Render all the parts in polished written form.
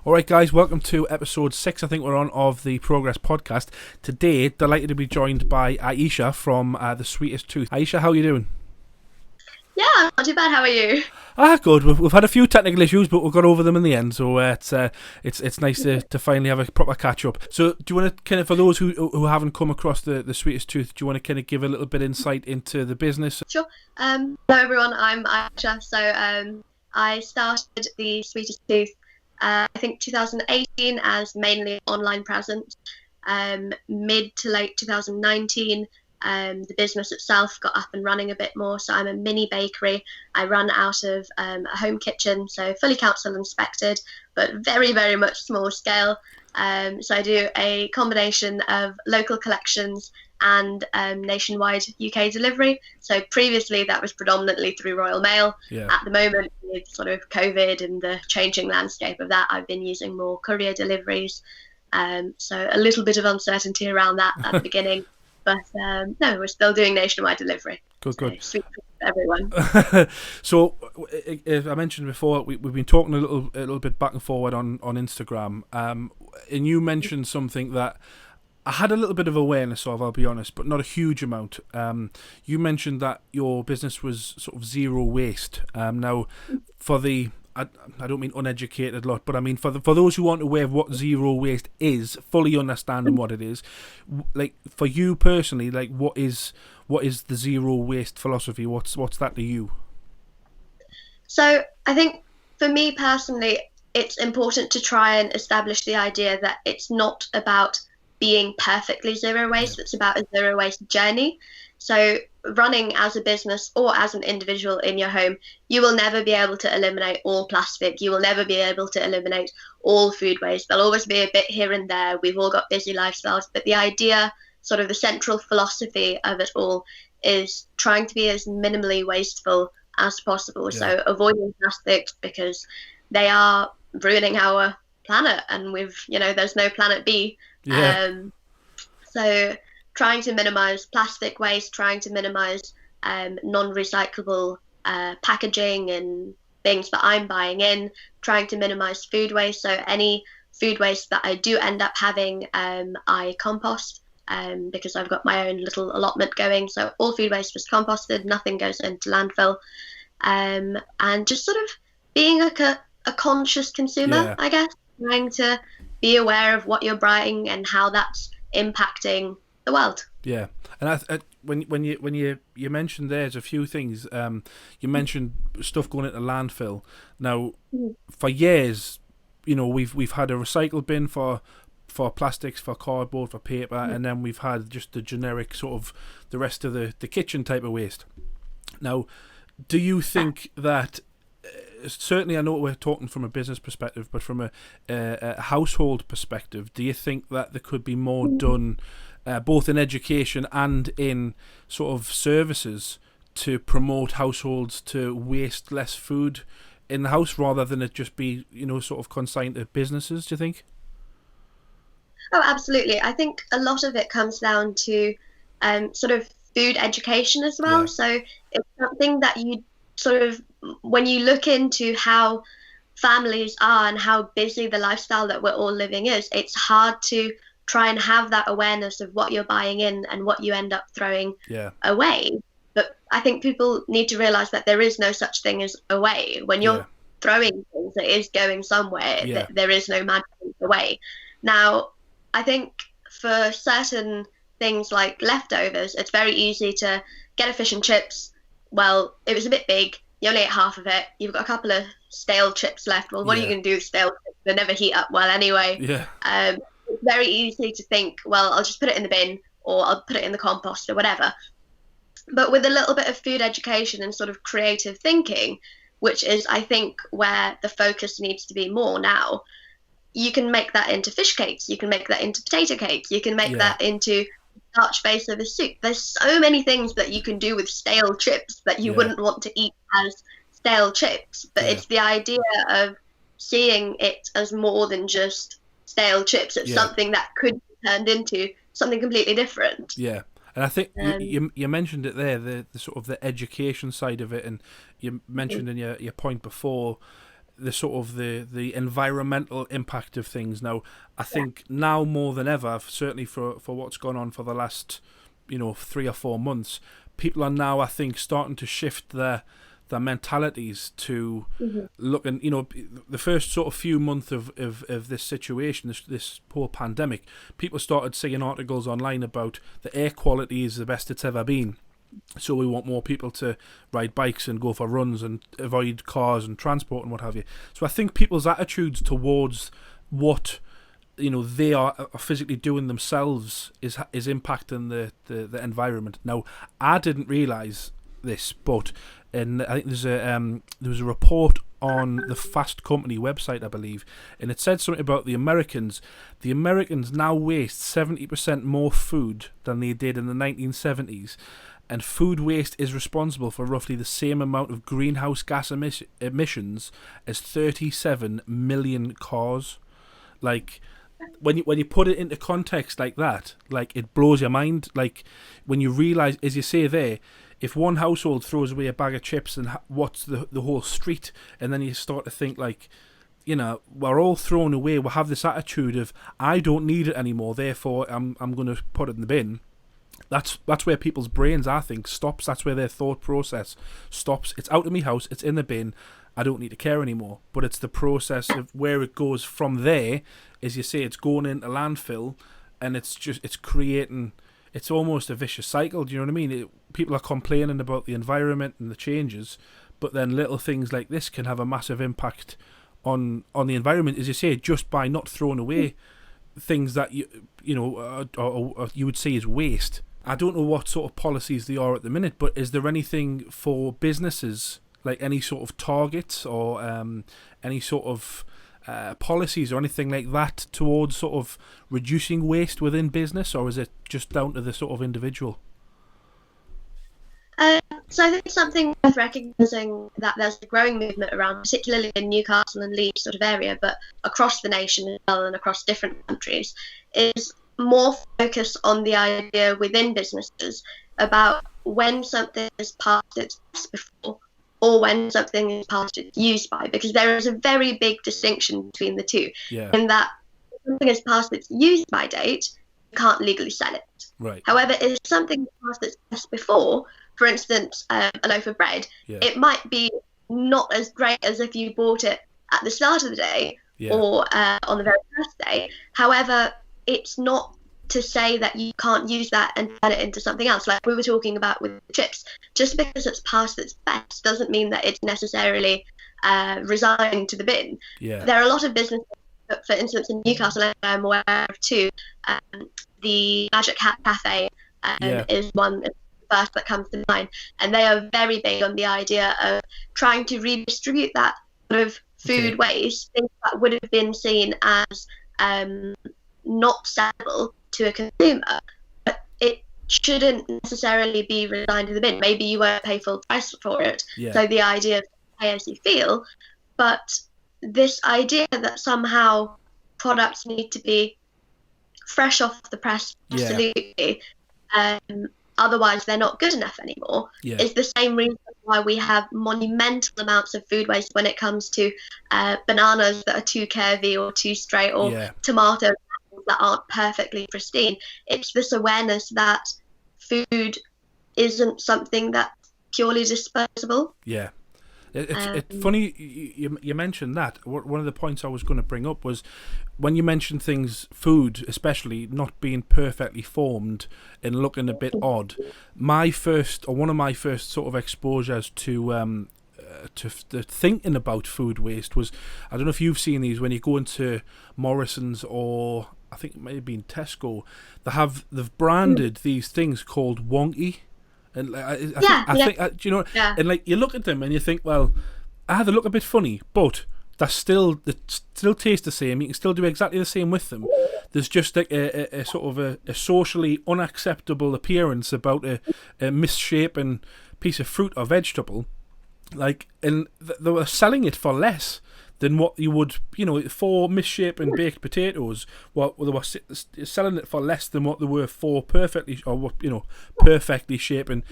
Alright guys, welcome to episode 6, I think we're on, of the Progress podcast. Today, delighted to be joined by Aisha from the Sweetest Tooth. Aisha, how are you doing? Yeah, not too bad, how are you? Good. We've had a few technical issues, but we got over them in the end, so it's nice to finally have a proper catch-up. So do you want to kind of, for those who haven't come across the Sweetest Tooth, do you want to kind of give a little bit insight into the business? Sure. Hello everyone, I'm Aisha. So I started the Sweetest Tooth I think 2018 as mainly an online presence. Mid to late 2019, the business itself got up and running a bit more. So I'm a mini bakery. I run out of a home kitchen, so fully council inspected, but very, very much small scale. So I do a combination of local collections and nationwide UK delivery. So previously that was predominantly through Royal Mail. Yeah. At the moment, with sort of COVID and the changing landscape of that, I've been using more courier deliveries. So a little bit of uncertainty around that at the beginning, but no, we're still doing nationwide delivery. Good. Sweet for everyone. So, as I mentioned before, we've been talking a little bit back and forward on Instagram, and you mentioned something that I had a little bit of awareness of, I'll be honest, but not a huge amount. You mentioned that your business was sort of zero waste. Now, for the, I don't mean uneducated lot, but I mean for those who aren't aware of what zero waste is, fully understanding what it is, like for you personally, like what is the zero waste philosophy? What's that to you? So I think for me personally, it's important to try and establish the idea that it's not about being perfectly zero waste. It's about a zero waste journey. So running as a business or as an individual in your home, you will never be able to eliminate all plastic. You will never be able to eliminate all food waste. There'll always be a bit here and there. We've all got busy lifestyles, but the idea, sort of the central philosophy of it all, is trying to be as minimally wasteful as possible. Yeah. So avoiding plastics because they are ruining our planet, and there's no planet B. Yeah. So trying to minimize plastic waste, trying to minimize non-recyclable packaging and things that I'm buying in, trying to minimize food waste. So any food waste that I do end up having, I compost because I've got my own little allotment going. So all food waste was composted, nothing goes into landfill. And just sort of being a conscious consumer, I guess, trying to be aware of what you're buying and how that's impacting the world. Yeah, and when you mentioned there's a few things. You mentioned stuff going into landfill. Now, for years, we've had a recycle bin for plastics, for cardboard, for paper, and then we've had just the generic sort of the rest of the kitchen type of waste. Now, do you think that? Certainly, I know we're talking from a business perspective, but from a household perspective, do you think that there could be more done, both in education and in sort of services, to promote households to waste less food in the house rather than it just be, sort of consigned to businesses, do you think? Oh, absolutely. I think a lot of it comes down to sort of food education as well. Yeah. So it's something that you sort of, when you look into how families are and how busy the lifestyle that we're all living is, it's hard to try and have that awareness of what you're buying in and what you end up throwing away. But I think people need to realize that there is no such thing as away. When you're throwing things, it is going somewhere. There is no magic away. Now, I think for certain things like leftovers, it's very easy to get a fish and chips. Well, it was a bit big. You only ate half of it. You've got a couple of stale chips left. Well, what are you going to do with stale chips? They never heat up well anyway. Yeah. It's very easy to think, well, I'll just put it in the bin or I'll put it in the compost or whatever. But with a little bit of food education and sort of creative thinking, which is, I think, where the focus needs to be more now, you can make that into fish cakes. You can make that into potato cakes. You can make that into starch base of a soup. There's so many things that you can do with stale chips that you wouldn't want to eat as stale chips. But it's the idea of seeing it as more than just stale chips. It's something that could be turned into something completely different. Yeah. And I think Um, you mentioned it there, the sort of the education side of it, and you mentioned in your point before the sort of the environmental impact of things. Now, I think now more than ever, certainly for what's gone on for the last 3 or 4 months, people are now, I think, starting to shift their mentalities to looking, the first sort of few months of this situation, this poor pandemic, people started seeing articles online about the air quality is the best it's ever been. So we want more people to ride bikes and go for runs and avoid cars and transport and what have you. So I think people's attitudes towards what they are physically doing themselves is impacting the environment. Now, I didn't realise this, but and I think there was a report on the Fast Company website, I believe, and it said something about the Americans. The Americans now waste 70% more food than they did in the 1970s, and food waste is responsible for roughly the same amount of greenhouse gas emissions as 37 million cars. Like, when you put it into context like that, like, it blows your mind. Like, when you realise, as you say there, if one household throws away a bag of chips, and what's the whole street, and then you start to think, like, we're all thrown away. We have this attitude of, I don't need it anymore, therefore I'm going to put it in the bin. That's where people's brains, I think, stops. That's where their thought process stops. It's out of my house, it's in the bin, I don't need to care anymore. But it's the process of where it goes from there, as you say, it's going into landfill, and it's creating, it's almost a vicious cycle. Do you know what I mean? People are complaining about the environment and the changes, but then little things like this can have a massive impact on the environment, as you say, just by not throwing away things that or you would see as waste. I don't know what sort of policies they are at the minute, but is there anything for businesses, like any sort of targets or any sort of policies or anything like that towards sort of reducing waste within business, or is it just down to the sort of individual? So I think it's something worth recognising that there's a growing movement around, particularly in Newcastle and Leeds sort of area, but across the nation as well and across different countries, is more focus on the idea within businesses about when something is past its best before or when something is past its use by, because there is a very big distinction between the two. Yeah. In that if something is past its use by date, you can't legally sell it. Right. However, if something is past its best before, for instance, a loaf of bread, it might be not as great as if you bought it at the start of the day or on the very first day. However, it's not to say that you can't use that and turn it into something else. Like we were talking about with the chips, just because it's past its best doesn't mean that it's necessarily resigned to the bin. Yeah. There are a lot of businesses, for instance, in Newcastle, I'm aware of too. The Magic Hat Cafe is one first that comes to mind, and they are very big on the idea of trying to redistribute that sort of food waste, things that would have been seen as not sellable to a consumer, but it shouldn't necessarily be resigned to the bin. Maybe you won't pay full price for it, so the idea of pay as you feel, but this idea that somehow products need to be fresh off the press, absolutely, otherwise they're not good enough anymore, is the same reason why we have monumental amounts of food waste when it comes to bananas that are too curvy or too straight, or tomatoes that aren't perfectly pristine. It's this awareness that food isn't something that's purely disposable. Yeah. It's funny you mentioned that. One of the points I was going to bring up was when you mentioned things, food especially, not being perfectly formed and looking a bit odd. One of my first sort of exposures to thinking about food waste was, I don't know if you've seen these, when you go into Morrison's or I think it may have been Tesco, they've branded these things called wonky. And I think, you know, and like you look at them and you think, well, they look a bit funny, but they still taste the same. You can still do exactly the same with them. There's just like a sort of a socially unacceptable appearance about a misshapen piece of fruit or vegetable. Like, and they were selling it for less. than what you would, for misshapen baked potatoes. What they were selling it for less than what they were for perfectly, or what perfectly shapen,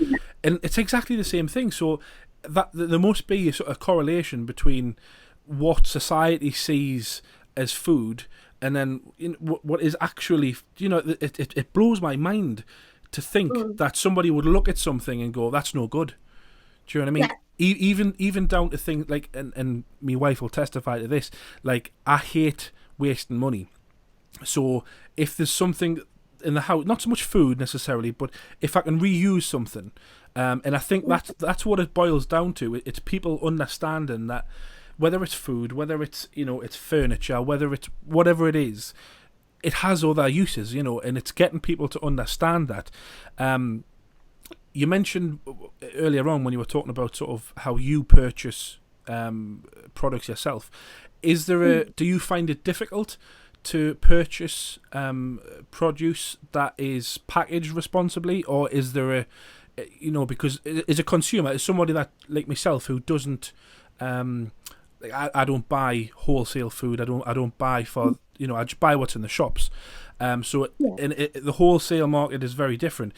and it's exactly the same thing. So that there must be a sort of correlation between what society sees as food and then what is actually, it blows my mind to think that somebody would look at something and go, that's no good. Do you know what I mean? Yeah. Even down to things like, and my wife will testify to this, like, I hate wasting money. So if there's something in the house, not so much food necessarily, but if I can reuse something, and I think that's what it boils down to. It's people understanding that whether it's food, whether it's it's furniture, whether it's whatever it is, it has other uses, and it's getting people to understand that. You mentioned earlier on when you were talking about sort of how you purchase products yourself. Is there do you find it difficult to purchase produce that is packaged responsibly, or is there because as a consumer, as somebody that like myself who doesn't, I don't buy wholesale food. I don't buy for I just buy what's in the shops. The wholesale market is very different.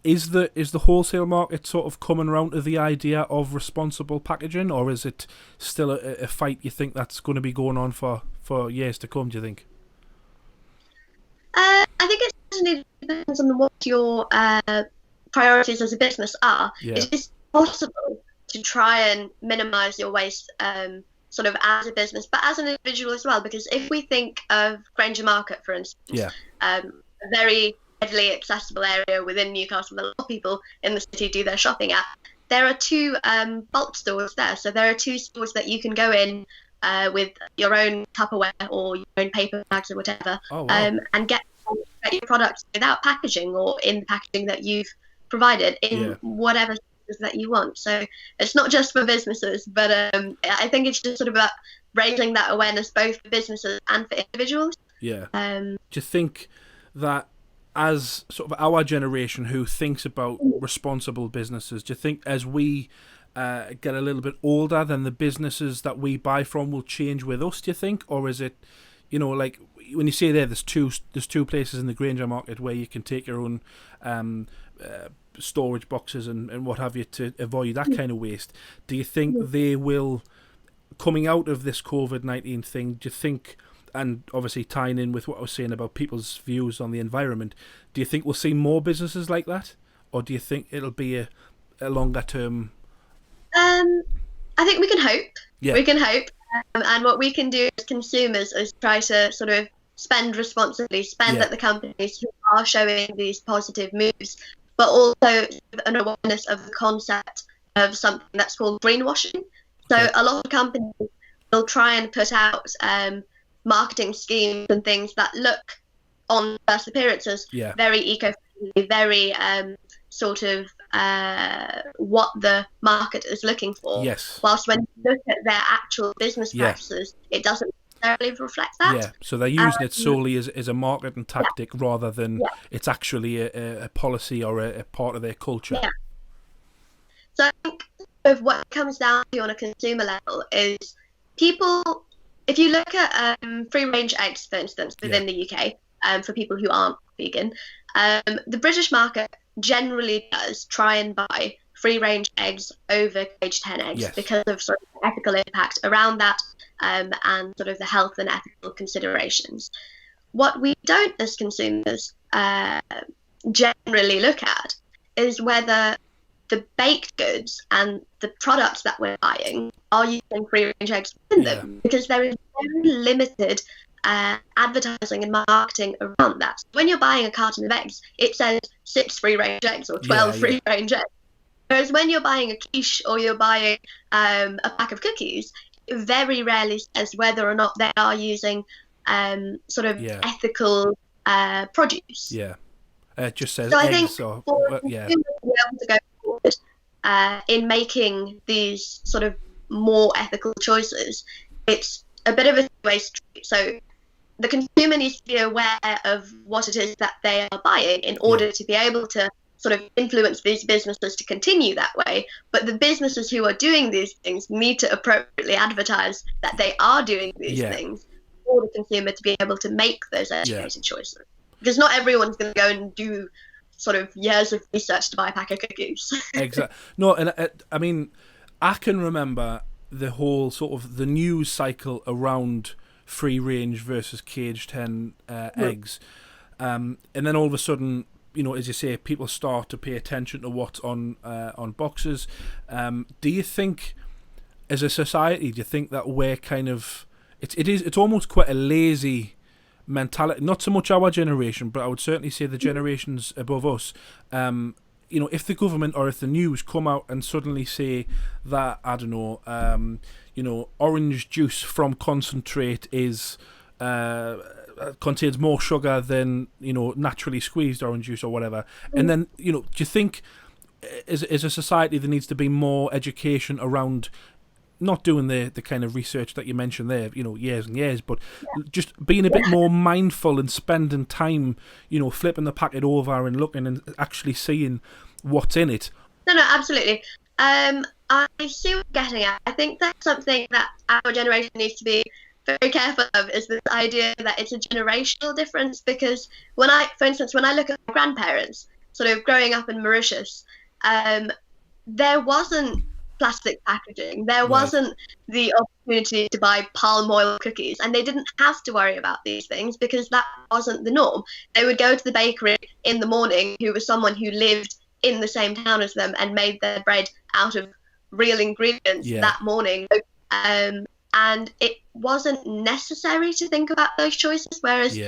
Is the wholesale market sort of coming around to the idea of responsible packaging, or is it still a fight you think that's going to be going on for years to come, do you think? I think it certainly depends on what your priorities as a business are. Yeah. It is possible to try and minimise your waste sort of as a business, but as an individual as well, because if we think of Granger Market, for instance, a very readily accessible area within Newcastle, a lot of people in the city do their shopping at. There are 2 bulk stores there, so there are 2 stores that you can go in with your own Tupperware or your own paper bags or whatever, and get your products without packaging or in the packaging that you've provided in whatever that you want. So it's not just for businesses, but I think it's just sort of about raising that awareness both for businesses and for individuals. Yeah. Do you think that as sort of our generation who thinks about responsible businesses, do you think as we get a little bit older, then the businesses that we buy from will change with us, do you think? Or is it, like when you say there's two places in the Granger Market where you can take your own storage boxes and what have you to avoid that kind of waste. Do you think they will, coming out of this COVID-19 thing, do you think, and obviously tying in with what I was saying about people's views on the environment, do you think we'll see more businesses like that? Or do you think it'll be a longer term? I think we can hope. Yeah. We can hope. And what we can do as consumers is try to sort of spend responsibly, at the companies who are showing these positive moves, but also an awareness of the concept of something that's called greenwashing. So a lot of companies will try and put out marketing schemes and things that look on first appearances very eco-friendly, very sort of what the market is looking for. Yes. Whilst when you look at their actual business practices, it doesn't necessarily reflect that. Yeah, so they're using it solely as a marketing tactic rather than it's actually a policy or a part of their culture. Yeah. So I think of what it comes down to on a consumer level is people, if you look at free-range eggs, for instance, within the UK, for people who aren't vegan, the British market generally does try and buy free-range eggs over caged hen eggs because of sort of the ethical impact around that and sort of the health and ethical considerations. What we don't as consumers generally look at is whether the baked goods and the products that we're buying are using free-range eggs within them, because there is very limited advertising and marketing around that. When you're buying a carton of eggs, it says 6 free-range eggs or 12 free-range eggs. Whereas when you're buying a quiche or you're buying a pack of cookies, it very rarely says whether or not they are using sort of ethical produce. Yeah. It just says so eggs. I think or, to be able to go forward in making these sort of more ethical choices, it's a bit of a two-way street. So the consumer needs to be aware of what it is that they are buying in order to be able to sort of influence these businesses to continue that way, but the businesses who are doing these things need to appropriately advertise that they are doing these things for the consumer to be able to make those educated choices. Because not everyone's going to go and do sort of years of research to buy a pack of cookies. Exactly. No, and I mean, I can remember the whole sort of the news cycle around free range versus caged hen eggs, and then all of a sudden, you know, as you say, people start to pay attention to what's on boxes. Do you think, as a society, do you think that we're kind of it's almost quite a lazy mentality? Not so much our generation, but I would certainly say the generations above us. You know, if the government or if the news come out and suddenly say that, I don't know, you know, orange juice from concentrate is contains more sugar than, you know, naturally squeezed orange juice or whatever, and then, you know, do you think as a society there needs to be more education around not doing the kind of research that you mentioned there, you know, years and years, but just being a bit more mindful and spending time, you know, flipping the packet over and looking and actually seeing what's in it? No, absolutely. I see what you're getting at. I think that's something that our generation needs to be very careful of, is this idea that it's a generational difference. Because for instance, when I look at my grandparents, sort of growing up in Mauritius, there wasn't plastic packaging. There wasn't the opportunity to buy palm oil cookies, and they didn't have to worry about these things because that wasn't the norm. They would go to the bakery in the morning, who was someone who lived in the same town as them and made their bread out of real ingredients that morning. And it wasn't necessary to think about those choices. Whereas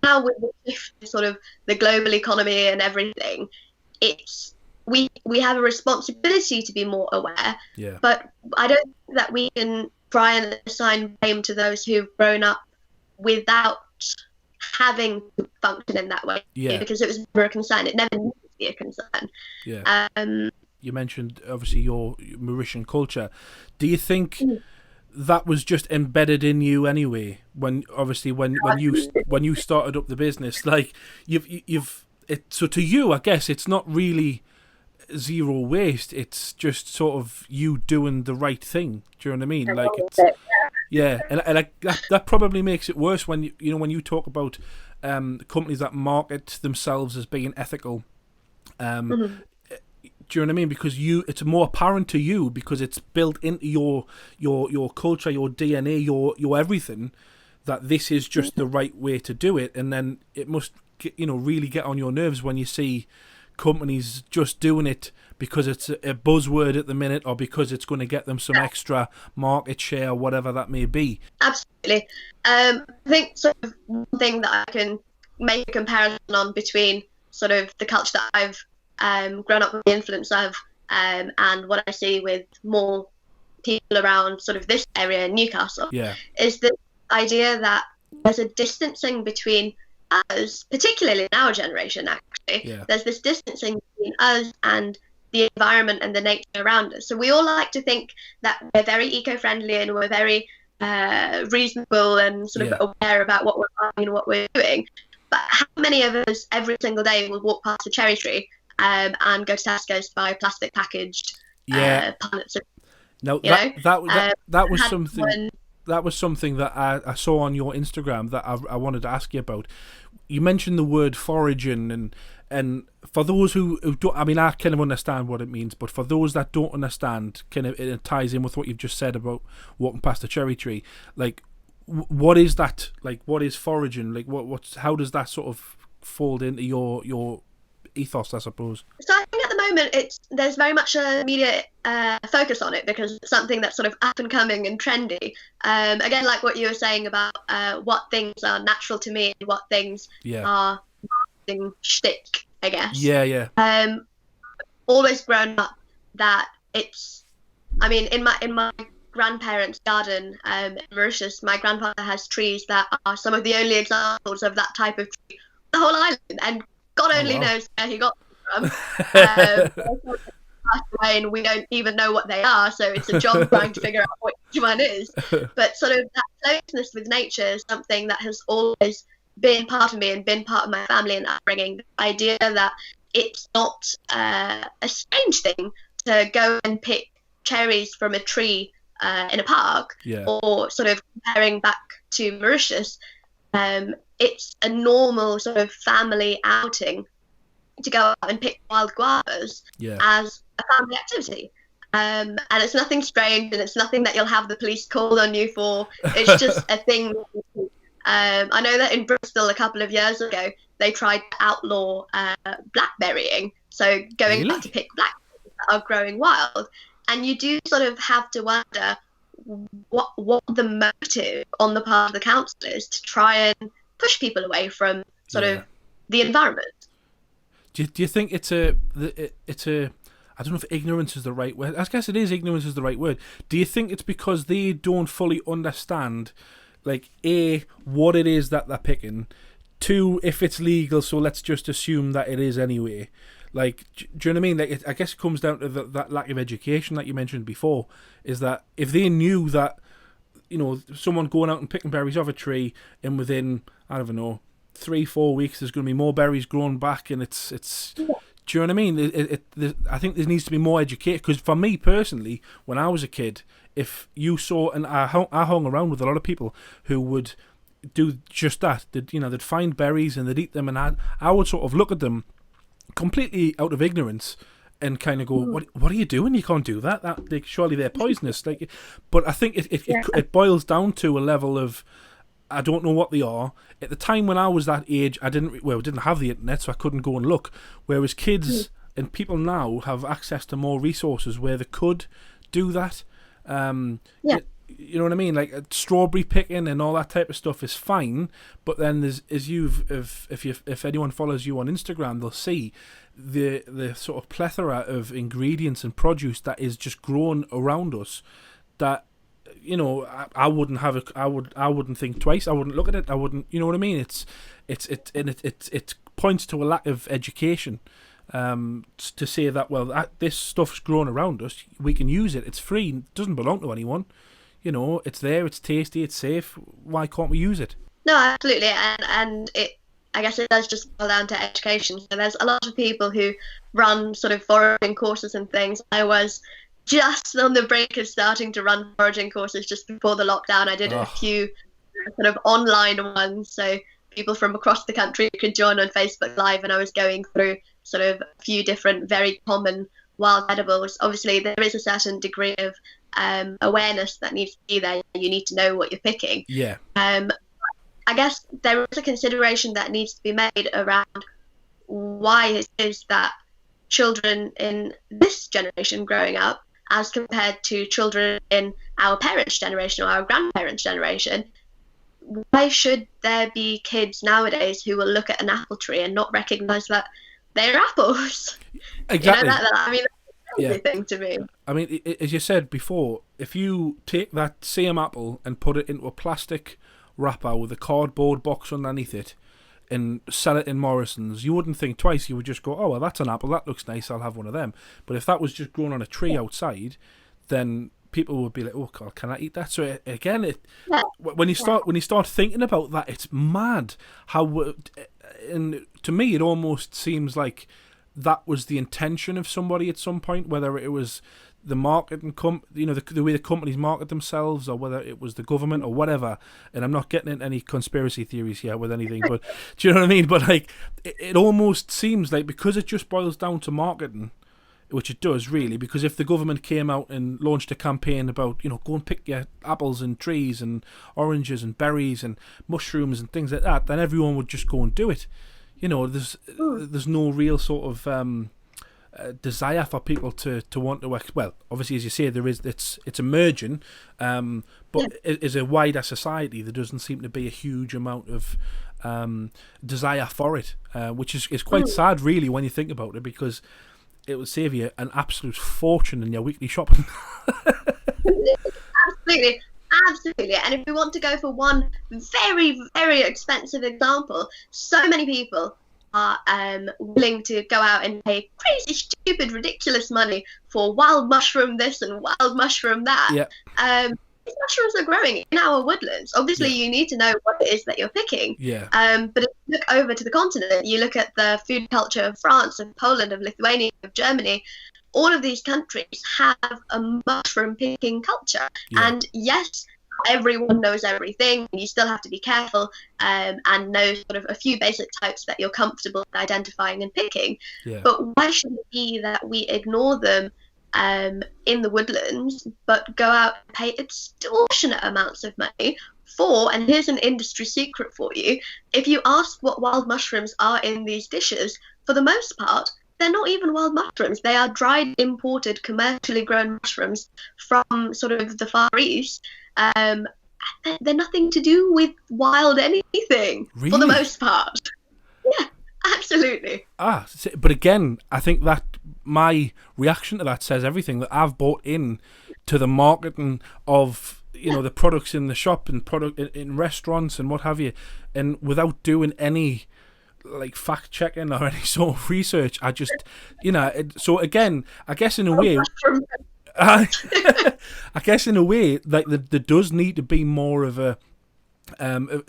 now, with the shift in sort of the global economy and everything, we have a responsibility to be more aware. But I don't think that we can try and assign blame to those who've grown up without having to function in that way. Because it was never a concern. It never needed to be a concern. You mentioned obviously your Mauritian culture. Do you think that was just embedded in you anyway? When you started up the business, like so to you, I guess it's not really zero waste. It's just sort of you doing the right thing. Do you know what I mean? Like it's and that probably makes it worse when you know when you talk about companies that market themselves as being ethical. Do you know what I mean? Because it's more apparent to you because it's built into your culture, your DNA, your everything, that this is just the right way to do it. And then it must, you know, really get on your nerves when you see companies just doing it because it's a buzzword at the minute, or because it's going to get them some extra market share, or whatever that may be. Absolutely. I think sort of one thing that I can make a comparison on between sort of the culture that I've grown up with, the influence of, and what I see with more people around sort of this area in Newcastle, is the idea that there's a distancing between us, particularly in our generation, actually. There's this distancing between us and the environment and the nature around us. So we all like to think that we're very eco-friendly and we're very reasonable and sort of aware about what we're buying and what we're doing. But how many of us every single day will walk past a cherry tree and go to Tesco's to buy plastic packaged punnets? No, that was something. That was something that I saw on your Instagram that I wanted to ask you about. You mentioned the word foraging, and for those who don't, I mean, I kind of understand what it means, but for those that don't understand, kind of it ties in with what you've just said about walking past a cherry tree. Like, what is that? Like, what is foraging? Like, how does that sort of fold into your ethos, I suppose? So I think at the moment there's very much a media focus on it because it's something that's sort of up and coming and trendy. Again, like what you were saying about what things are natural to me and what things are marketing shtick, I guess. Always grown up that it's, I mean, in my grandparents' garden in Mauritius, my grandfather has trees that are some of the only examples of that type of tree on the whole island, and God only knows where he got them from. And we don't even know what they are, so it's a job trying to figure out which one is. But sort of that closeness with nature is something that has always been part of me and been part of my family and upbringing. The idea that it's not a strange thing to go and pick cherries from a tree in a park, Yeah. or sort of comparing back to Mauritius. It's a normal sort of family outing to go out and pick wild guavas Yeah. as a family activity. And it's nothing strange, and it's nothing that you'll have the police called on you for. It's just a thing. I know that in Bristol a couple of years ago, they tried to outlaw blackberrying, so going Really? out to pick blackberries that are growing wild. And you do sort of have to wonder what the motive on the part of the council is to try and push people away from sort Yeah. of the environment. Do you think it's a I don't know if ignorance is the right word. I guess it is, ignorance is the right word. Do you think it's because they don't fully understand, like, A, what it is that they're picking, 2, if it's legal, so let's just assume that it is anyway. Like, do you know what I mean? Like, I guess it comes down to that lack of education that you mentioned before, is that if they knew that, someone going out and picking berries off a tree, and within, I don't know, 3-4 weeks there's going to be more berries growing back, and it's do you know what I mean? I think there needs to be more education, because for me personally, when I was a kid, if you saw, and I hung around with a lot of people who would do just that, they'd find berries and they'd eat them, and I would sort of look at them completely out of ignorance and kind of go, what are you doing? You can't do that. Surely they're poisonous. But I think it boils down to a level of, I don't know what they are. At the time when I was that age, I didn't have the internet, so I couldn't go and look. Whereas kids and people now have access to more resources where they could do that. You know what I mean? Like, strawberry picking and all that type of stuff is fine, but then if anyone follows you on Instagram, they'll see the sort of plethora of ingredients and produce that is just grown around us. That, I wouldn't have I wouldn't think twice. I wouldn't look at it. I wouldn't. You know what I mean? It points to a lack of education. To say that, this stuff's grown around us, we can use it. It's free. It doesn't belong to anyone. It's there. It's tasty. It's safe. Why can't we use it? No, absolutely, and I guess it does just boil down to education. So there's a lot of people who run sort of foraging courses and things. I was just on the brink of starting to run foraging courses just before the lockdown. I did a few sort of online ones, so people from across the country could join on Facebook Live, and I was going through sort of a few different very common wild edibles. Obviously, there is a certain degree of awareness that needs to be there. You need to know what you're picking. Yeah. I guess there is a consideration that needs to be made around why it is that children in this generation growing up, as compared to children in our parents' generation or our grandparents' generation, why should there be kids nowadays who will look at an apple tree and not recognise that they're apples? Exactly. That's a crazy thing to me. I mean, as you said before, if you take that same apple and put it into a plastic wrapper with a cardboard box underneath it and sell it in Morrison's, you wouldn't think twice. You would just go, oh, well, that's an apple. That looks nice. I'll have one of them. But if that was just grown on a tree outside, then people would be like, oh, God, can I eat that? So again, when you start thinking about that, it's mad how, and to me, it almost seems like that was the intention of somebody at some point, whether it was the marketing the way the companies market themselves, or whether it was the government or whatever. And I'm not getting into any conspiracy theories here with anything, but do you know what I mean? But like, it almost seems like, because it just boils down to marketing, which it does really, because if the government came out and launched a campaign about, go and pick your apples and trees and oranges and berries and mushrooms and things like that, then everyone would just go and do it. There's no real sort of desire for people to want to well, obviously, as you say, there is, it's emerging, but as a wider society, there doesn't seem to be a huge amount of desire for it, which is quite sad really when you think about it, because it would save you an absolute fortune in your weekly shopping. Absolutely. And if we want to go for one very, very expensive example, so many people are willing to go out and pay crazy, stupid, ridiculous money for wild mushroom this and wild mushroom that. Yeah. these mushrooms are growing in our woodlands. Obviously, Yeah. you need to know what it is that you're picking. Yeah. But if you look over to the continent, you look at the food culture of France, of Poland, of Lithuania, of Germany. All of these countries have a mushroom picking culture. Yeah. And yes, everyone knows everything. You still have to be careful and know sort of a few basic types that you're comfortable identifying and picking. Yeah. But why should it be that we ignore them in the woodlands, but go out and pay extortionate amounts of money for, and here's an industry secret for you, if you ask what wild mushrooms are in these dishes, for the most part, they're not even wild mushrooms. They are dried, imported, commercially grown mushrooms from sort of the Far East. They're nothing to do with wild anything, for the Really? most part. Yeah, absolutely. But again, I think that my reaction to that says everything, that I've bought in to the marketing of, you know, the products in the shop and product in restaurants and what have you, and without doing any like fact checking or any sort of research, I just, you know, so again, I guess in a way, I guess in a way, like there does need to be more of a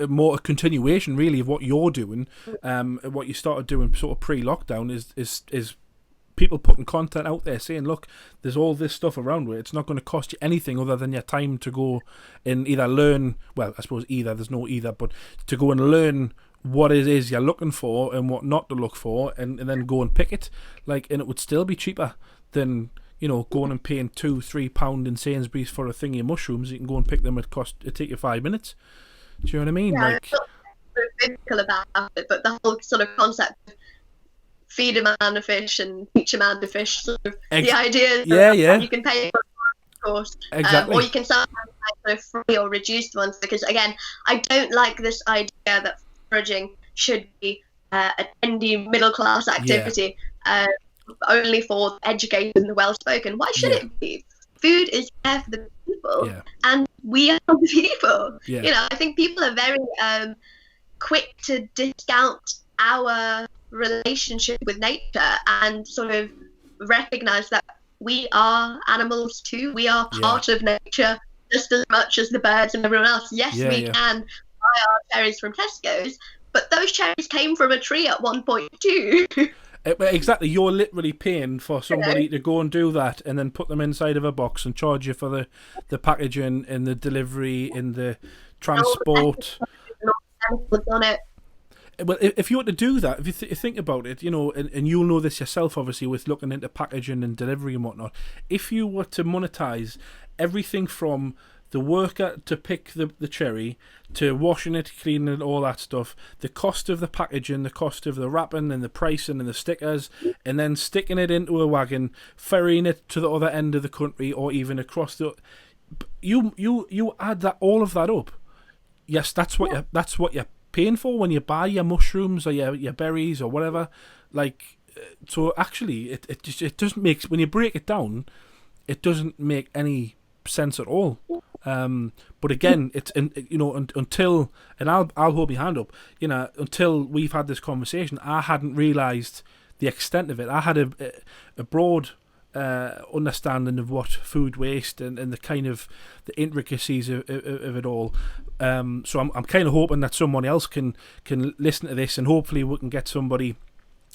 more a continuation really of what you're doing, what you started doing sort of pre-lockdown is people putting content out there saying, look, there's all this stuff around where it's not going to cost you anything other than your time to go and either learn, well, I suppose either, there's no either, but to go and learn what it is you're looking for and what not to look for, and then go and pick it, like, and it would still be cheaper than, you know, going and paying £2-3 in Sainsbury's for a thingy of mushrooms. You can go and pick them, it take you 5 minutes. Do you know what I mean? Yeah, like, it's not so physical about it, but the whole sort of concept of feed a man a fish and teach a man to fish, sort of the idea that you can pay for it, of course, exactly. or you can sometimes buy sort of free or reduced ones, because again, I don't like this idea that foraging should be a trendy middle class activity, only for the educated and the well spoken. Why should it be? Food is there for the people, and we are the people. You know, I think people are very quick to discount our relationship with nature and sort of recognize that we are animals too. We are part of nature just as much as the birds and everyone else. Yes, we can buy our cherries from Tesco's, but those cherries came from a tree at one point too. Exactly, you're literally paying for somebody to go and do that and then put them inside of a box and charge you for the packaging and the delivery and the transport. On it. Well, if you were to do that, if you think about it, you know, and you'll know this yourself, obviously, with looking into packaging and delivery and whatnot, if you were to monetize everything from the worker to pick the cherry, to washing it, cleaning it, all that stuff, the cost of the packaging, the cost of the wrapping and the pricing and the stickers, and then sticking it into a wagon, ferrying it to the other end of the country or even across the... You add all of that up. Yes, that's what you're paying for when you buy your mushrooms or your berries or whatever. Like, so actually, it doesn't make, when you break it down, it doesn't make any sense at all. But again, it's, you know, until, and I'll hold my hand up, you know, until we've had this conversation, I hadn't realised the extent of it. I had a broad understanding of what food waste and the kind of the intricacies of it all. So I'm kind of hoping that someone else can listen to this, and hopefully we can get somebody,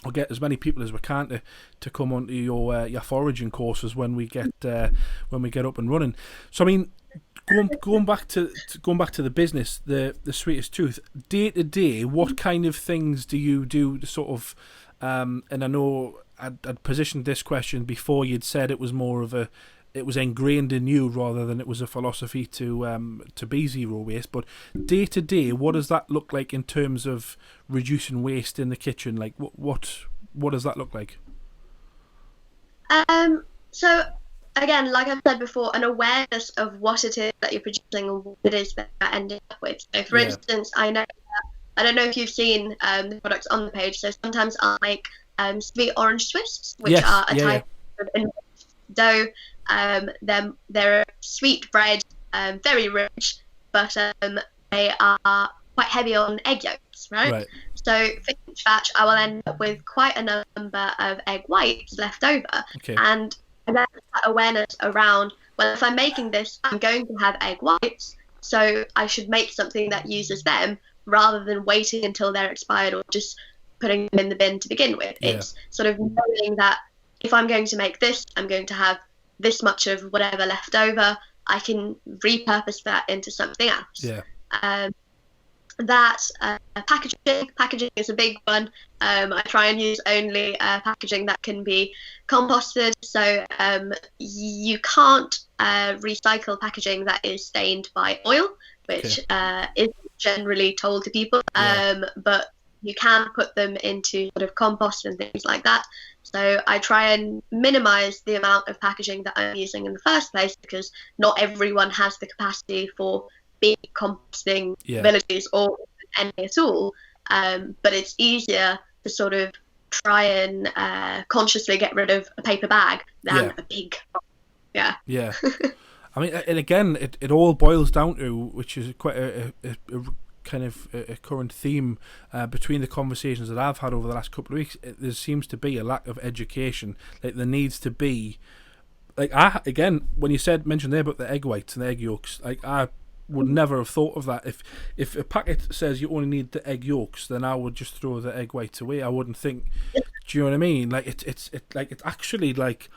or get as many people as we can to come onto your foraging courses when we get up and running. So I mean, going back to the business, the Sweetest Tooth, day to day, what kind of things do you do to sort of, and I know I'd positioned this question before. You'd said it was more of it was ingrained in you rather than it was a philosophy to be zero waste. But day to day, what does that look like in terms of reducing waste in the kitchen? Like what does that look like? So again, like I've said before, an awareness of what it is that you're producing and what it is that you're ending up with. So for instance, I don't know if you've seen the products on the page. So sometimes I'll make sweet orange twists, which are a type of dough. They're a sweet bread, very rich, but they are quite heavy on egg yolks, right? So for each batch, I will end up with quite a number of egg whites left over, and that's that awareness around well, if I'm making this, I'm going to have egg whites, so I should make something that uses them rather than waiting until they're expired or just putting them in the bin to begin with. Yeah. It's sort of knowing that if I'm going to make this, I'm going to have this much of whatever left over. I can repurpose that into something else. Yeah. That packaging is a big one. I try and use only packaging that can be composted, so you can't recycle packaging that is stained by oil, which is generally told to people, but you can put them into sort of compost and things like that. So I try and minimize the amount of packaging that I'm using in the first place, because not everyone has the capacity for big composting villages or any at all. But it's easier to sort of try and consciously get rid of a paper bag than a big. Yeah. I mean, and again, it all boils down to, which is quite a kind of a current theme between the conversations that I've had over the last couple of weeks. There seems to be a lack of education. Like, there needs to be, like, when you mentioned there about the egg whites and the egg yolks, like, I would never have thought of that. If a packet says you only need the egg yolks, then I would just throw the egg whites away. I wouldn't think. Do you know what I mean? Like, it's actually like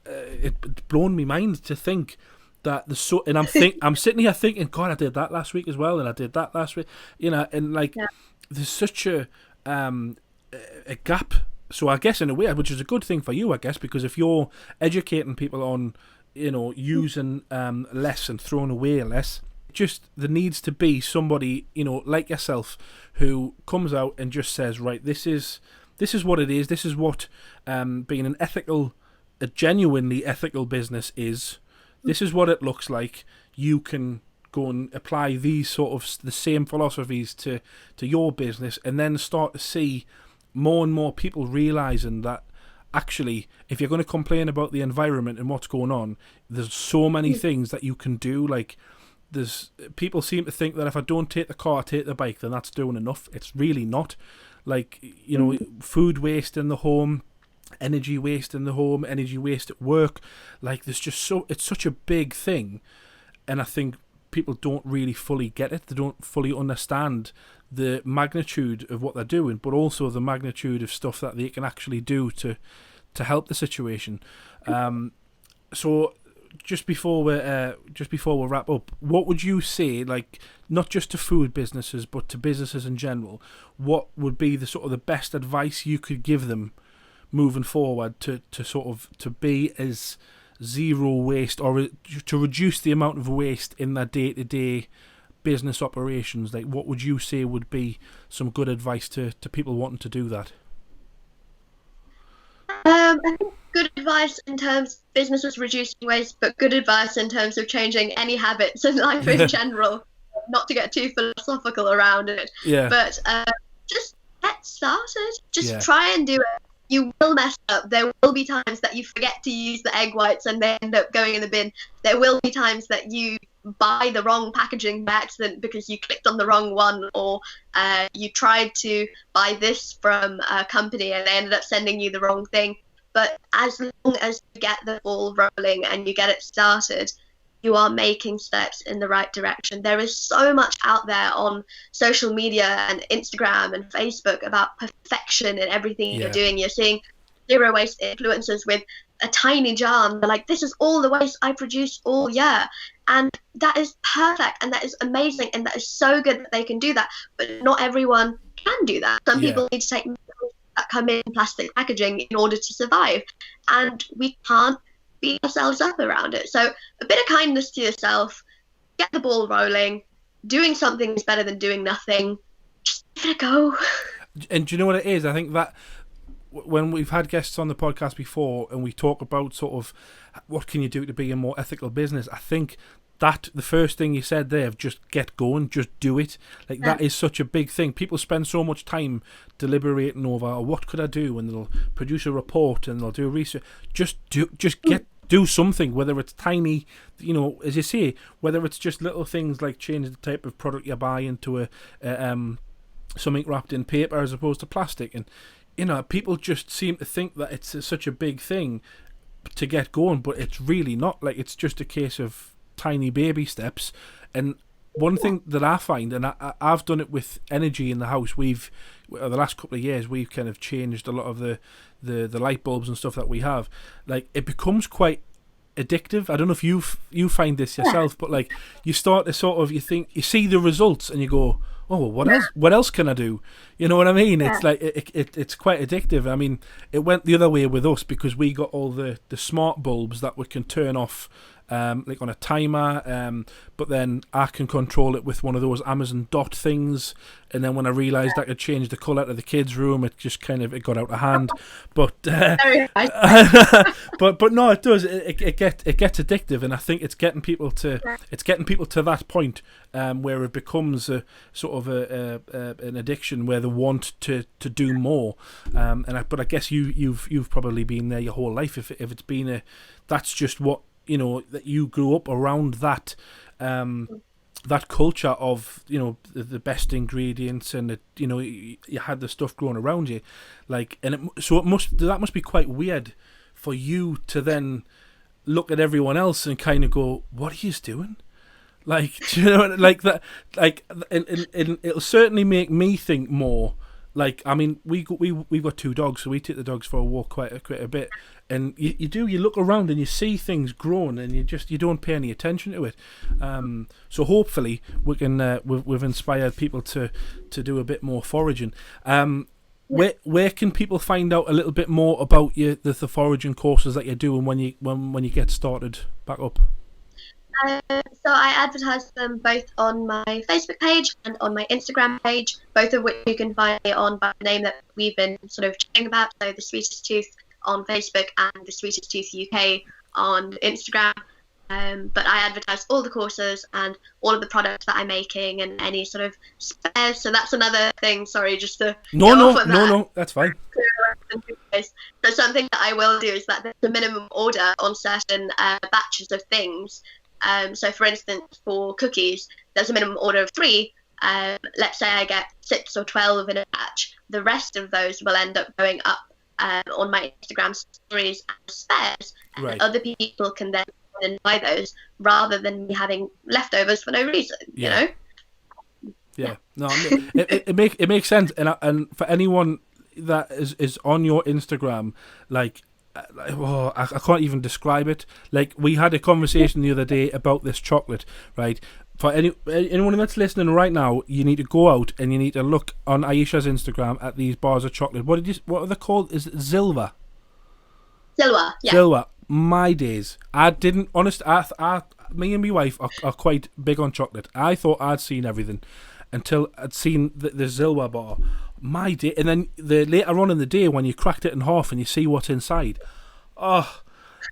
it's blown me mind to think that and I'm sitting here thinking, God, I did that last week as well, and I did that last week, and like there's such a gap. So I guess in a way, which is a good thing for you, I guess, because if you're educating people on, using less and throwing away less, just there needs to be somebody, like yourself, who comes out and just says, right, this is what it is. This is what being a genuinely ethical business is. This is what it looks like. You can go and apply these sort of the same philosophies to your business, and then start to see more and more people realising that actually, if you're going to complain about the environment and what's going on, there's so many things that you can do. Like, people seem to think that if I don't take the car, I take the bike, then that's doing enough. It's really not. Like, food waste in the home, energy waste in the home, energy waste at work, like, there's just it's such a big thing, and I think people don't really fully get it. They don't fully understand the magnitude of what they're doing, but also the magnitude of stuff that they can actually do to help the situation. So just before we wrap up, what would you say, like, not just to food businesses but to businesses in general, what would be the sort of the best advice you could give them moving forward to be as zero waste, or to reduce the amount of waste in their day-to-day business operations? Like, what would you say would be some good advice to people wanting to do that? I think good advice in terms of businesses reducing waste, but good advice in terms of changing any habits in life in general, not to get too philosophical around it. But just get started. Just try and do it. You will mess up. There will be times that you forget to use the egg whites and they end up going in the bin. There will be times that you buy the wrong packaging by accident because you clicked on the wrong one, or you tried to buy this from a company and they ended up sending you the wrong thing. But as long as you get the ball rolling and you get it started, you are making steps in the right direction. There is so much out there on social media and Instagram and Facebook about perfection in everything you're doing. You're seeing zero waste influencers with a tiny jar, and they're like, this is all the waste I produce all year. And that is perfect, and that is amazing, and that is so good that they can do that. But not everyone can do that. Some people need to take meals that come in plastic packaging in order to survive, and we can't beat ourselves up around it. So a bit of kindness to yourself, get the ball rolling. Doing something is better than doing nothing. Just give it a go. And do you know what it is? I think that when we've had guests on the podcast before and we talk about sort of what can you do to be a more ethical business, I think that the first thing you said there of just get going, just do it. Like, that is such a big thing. People spend so much time deliberating over what could I do, and they'll produce a report and they'll do research. Just do something, whether it's tiny, as you say, whether it's just little things like changing the type of product you buy into a something wrapped in paper as opposed to plastic. And people just seem to think that it's such a big thing. But to get going, but it's really not. Like, it's just a case of tiny baby steps. And one thing that I find, and I've done it with energy in the house, the last couple of years, we've kind of changed a lot of the light bulbs and stuff that we have. Like, it becomes quite addictive. I don't know if you find this yourself, but like, you start to sort of, you see the results and you go, oh, what else can I do? You know what I mean? It's like it's quite addictive. I mean, it went the other way with us because we got all the smart bulbs that we can turn off like on a timer, but then I can control it with one of those Amazon Dot things, and then when I realised I could change the colour to the kids' room, it just kind of got out of hand. But but no, it does. It gets addictive, and I think it's getting people to that point where it becomes a sort of an addiction where they want to do more. But I guess you've probably been there your whole life. If it's been that's just what, you know, that you grew up around that that culture of, you know, the best ingredients, and it, you know, you had the stuff growing around you, like, and that must be quite weird for you to then look at everyone else and kind of go, what are you doing? Like, do you know, like that, like, and it'll certainly make me think more. Like, I mean, we've got 2 dogs, so we take the dogs for a walk quite a bit, and you look around and you see things growing, and you don't pay any attention to it. So hopefully we can we've inspired people to do a bit more foraging. Where can people find out a little bit more about the foraging courses that you're doing when you get started back up? So I advertise them both on my Facebook page and on my Instagram page, both of which you can find me on by the name that we've been sort of chatting about, so the Sweetest Tooth on Facebook and the Sweetest Tooth UK on Instagram. But I advertise all the courses and all of the products that I'm making and any sort of spares. So that's another thing. Sorry, just to no, that's fine. So something that I will do is that there's a minimum order on certain batches of things. So for instance, for cookies, there's a minimum order of 3. Let's say I get 6 or 12 in a batch. The rest of those will end up going up on my Instagram stories as spares, and right. Other people can then go and buy those rather than me having leftovers for no reason. Yeah. You know? Yeah. No, it makes sense, and for anyone that is on your Instagram, like, I can't even describe it. Like, we had a conversation the other day about this chocolate, right? For anyone that's listening right now, you need to go out and you need to look on Aisha's Instagram at these bars of chocolate. What are they called? Is it Zilva? Zilva, yeah. Zilva. My days. I didn't, me and my wife are quite big on chocolate. I thought I'd seen everything until I'd seen the Zilva bar. My day. And then later on in the day, when you cracked it in half and you see what's inside, oh,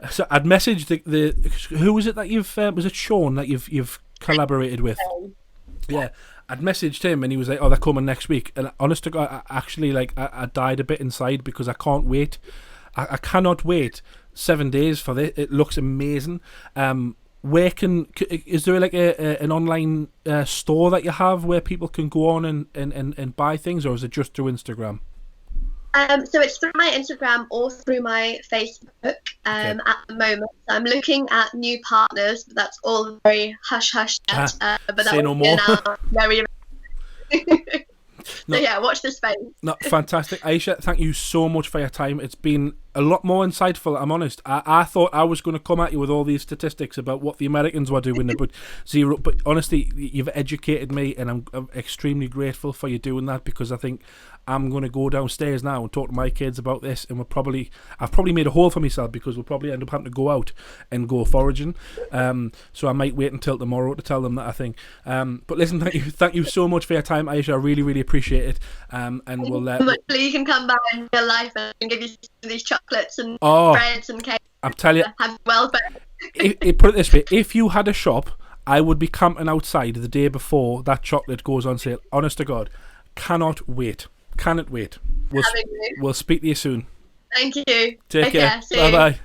so I'd messaged the who was it that you've was it Sean that you've collaborated with? Yeah, I'd messaged him and he was like, oh, they're coming next week. And honest to God, I died a bit inside because I can't wait. I cannot wait 7 days for this. It looks amazing. Is there like an online store that you have where people can go on and buy things, or is it just through Instagram? So it's through my Instagram or through my Facebook at the moment. So I'm looking at new partners, but that's all very hush yet. But that say no more. Very No, so yeah, watch this space. No, fantastic. Aisha, thank you so much for your time. It's been a lot more insightful, I'm honest. I thought I was going to come at you with all these statistics about what the Americans were doing, but zero. But honestly, you've educated me, and I'm extremely grateful for you doing that, because I think I'm going to go downstairs now and talk to my kids about this, and I've probably made a hole for myself, because we'll probably end up having to go out and go foraging. So I might wait until tomorrow to tell them that, I think. But listen, thank you so much for your time, Aisha. I really, really appreciate it. And we'll hopefully you can come back in real life and give you some of these chocolates and breads and cakes. I'm telling you, have welfare. Put it this way: if you had a shop, I would be camping outside the day before that chocolate goes on sale. Honest to God, cannot wait. Cannot wait. We'll speak to you soon. Thank you. Take care. Bye bye.